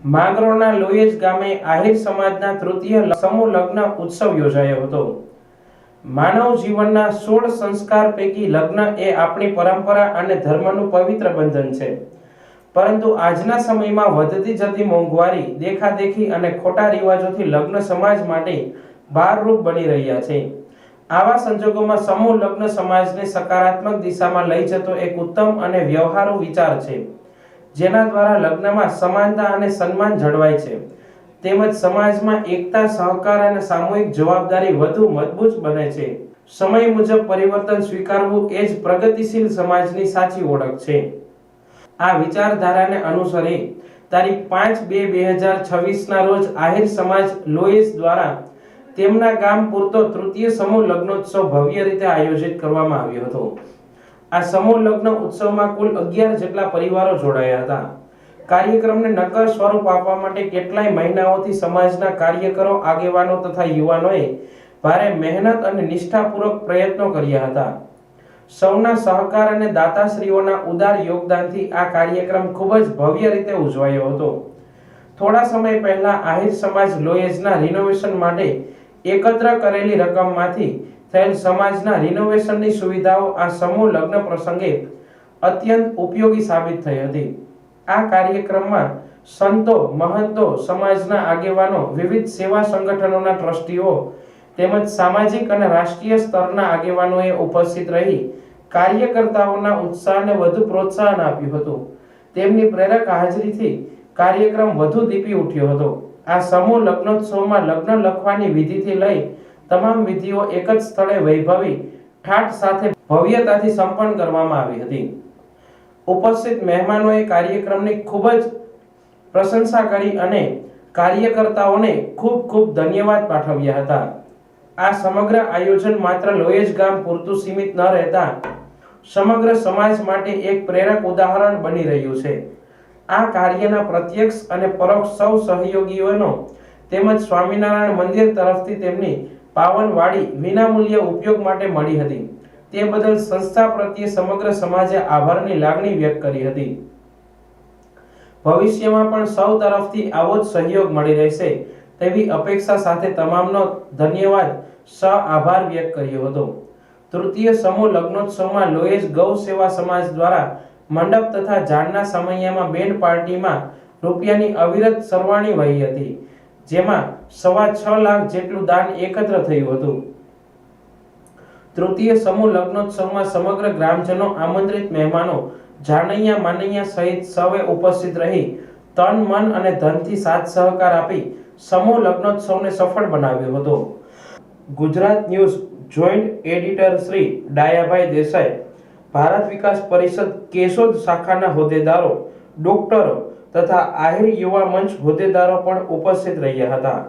માંગરોળના લોયેજ ગામે આહિર સમાજના તૃતીય સમૂહ લગ્ન ઉત્સવ યોજાયો હતો। માનવ જીવનના 16 સંસ્કાર પૈકી લગ્ન એ આપણી પરંપરા અને ધર્મનું પવિત્ર બંધન છે, પરંતુ આજના સમયમાં વધતી જતી મોંઘવારી, દેખાદેખી અને ખોટા રિવાજોથી લગ્ન સમાજ માટે ભારરૂપ બની રહ્યા છે। આવા સંજોગોમાં સમૂહ લગ્ન સમાજને સકારાત્મક દિશામાં લઈ જતો એક ઉત્તમ અને વ્યવહારુ વિચાર છે, જેના દ્વારા લગ્નમાં સમાનતા અને સન્માન જળવાય છે, તેમજ સમાજમાં એકતા, સહકાર અને સામૂહિક જવાબદારી વધુ મજબૂત બને છે। સમય મુજબ પરિવર્તન સ્વીકારવું એ જ પ્રગતિશીલ સમાજની સાચી ઓળખ છે। આ વિચારધારાને અનુસરી તારીખ 5/2/2026 ના રોજ આહિર સમાજ લોયેજ દ્વારા તેમના ગામ પૂરતો તૃતીય સમૂહ લગ્નોત્સવ ભવ્ય રીતે આયોજિત કરવામાં આવ્યો હતો। આ સમૂહ લગ્ન ઉત્સવમાં કુલ 11 જેટલા પરિવારો જોડાયા હતા। કાર્યક્રમને નક્કર સ્વરૂપ આપવા માટે કેટલાય મહિનાઓથી સમાજના કાર્યકરો, આગેવાનો તથા યુવાનોએ ભારે મહેનત અને નિષ્ઠાપૂર્વક પ્રયત્નો કર્યા હતા। સૌના સહકાર અને દાતાશ્રીઓના ઉદાર યોગદાનથી આ કાર્યક્રમ ખૂબ જ ભવ્ય રીતે ઉજવાયો હતો। થોડા સમય પહેલા આહિર સમાજ લોયેજના રિનોવેશન માટે એકત્ર કરેલી રકમમાંથી થયેલ સમાજના રિનોવેશનની સુવિધાઓ આ સમૂહ લગ્ન પ્રસંગે અત્યંત ઉપયોગી સાબિત થઈ હતી। આ કાર્યક્રમમાં સંતો, મહંતો, સમાજના આગેવાનો, વિવિધ સેવા સંગઠનોના ટ્રસ્ટીઓ તેમજ સામાજિક અને રાષ્ટ્રીય સ્તરના આગેવાનોએ ઉપસ્થિત રહી કાર્યકર્તાઓના ઉત્સાહને વધુ પ્રોત્સાહન આપ્યું હતું। તેમની પ્રેરક હાજરીથી કાર્યક્રમ વધુ દીપી ઉઠ્યો હતો। આ સમૂહ લગ્નોત્સવમાં લગ્ન લખવાની વિધિથી લઈ તમામ વિધિઓ એક જ સ્થળે વૈભવી ઠાઠ સાથે ભવ્યતાથી સંપન્ન કરવામાં આવી હતી। ઉપસ્થિત મહેમાનોએ કાર્યક્રમની ખૂબ જ પ્રશંસા કરી અને કાર્યકર્તાઓને ખૂબ ખૂબ ધન્યવાદ પાઠવ્યા હતા। આ સમગ્ર આયોજન માત્ર લોયેજ ગામ પૂરતું સીમિત ન રહેતા સમગ્ર સમાજ માટે એક પ્રેરક ઉદાહરણ બની રહ્યું છે। આ કાર્યના પ્રત્યક્ષ અને પરોક્ષ સૌ સહયોગીઓનો તેમજ સ્વામિનારાયણ મંદિર તરફથી તેમની પાવન વાડી વિનામૂલ્ય ઉપયોગ માટે મળી હતી, તે બદલ સંસ્થા પ્રત્યે સમગ્ર સમાજે આભારની લાગણી વ્યક્ત કરી હતી। ભવિષ્યમાં પણ સૌ તરફથી આવો જ સહયોગ મળી રહેશે તેવી અપેક્ષા સાથે તમામનો ધન્યવાદ આભાર વ્યક્ત કર્યો હતો। તૃતીય સમૂહ લગ્નોત્સવમાં લોયેજ ગૌ સેવા સમાજ દ્વારા મંડપ તથા ઝાડના સમયમાં બેન્ડ પાર્ટીમાં રૂપિયાની અવિરત સરવાણી વહી હતી, જેમાં 6.25 લાખ જેટલું દાન એકત્ર થયું હતું। તૃતીય સમૂહ લગ્નોત્સવમાં સમગ્ર ગ્રામજનો, આમંત્રિત મહેમાનો, જાનૈયા માનૈયા સહિત સૌએ ઉપસ્થિત રહી તન, મન અને ધનથી સાથ સહકાર આપી સમૂહ લગ્નોત્સવને સફળ બનાવ્યો હતો। Gujarat news joint editor Shri Dayabhai Desai, Bharat Vikas Parishad Keshod શાખાના હોદ્દેદારો, ડોક્ટરો તથા આહિર યુવા મંચ હોદ્દેદારો પણ ઉપસ્થિત રહ્યા હતા।